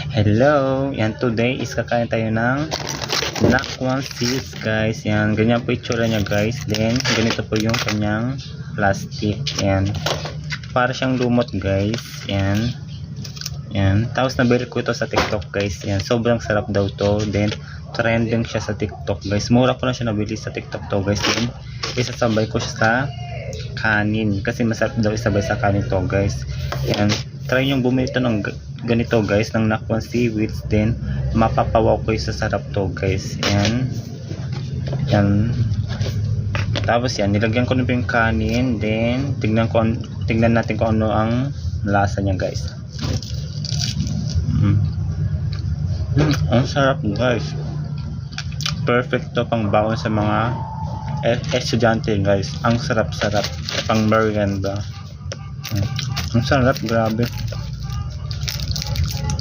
Hello! Yan, today is kakain tayo ng nakwan seeds guys. Yan, ganyan po itsura niya guys. Then, ganito po yung kanyang plastic. Yan. Para siyang lumot guys. Yan. Yan. Tapos nabili ko ito sa TikTok guys. Yan. Sobrang sarap daw to. Then, trending siya sa TikTok guys. Mura ko na siya nabili sa TikTok to guys. Then, isasabay ko siya sa kanin. Kasi masarap daw isabay sa kanin to guys. Yan. Try nyo bumili ito ng ganito guys, ng nakwan seaweeds. Then mapapawaw ko sa sarap to guys. Yan. Yan. Tapos yan, nilagyan ko na yung kanin. Then tignan natin kung ano ang lasa niya guys. Ang sarap guys. Perfect to pang baon sa mga estudyante guys. Ang sarap-sarap pang merienda. Ang sarap, grabe.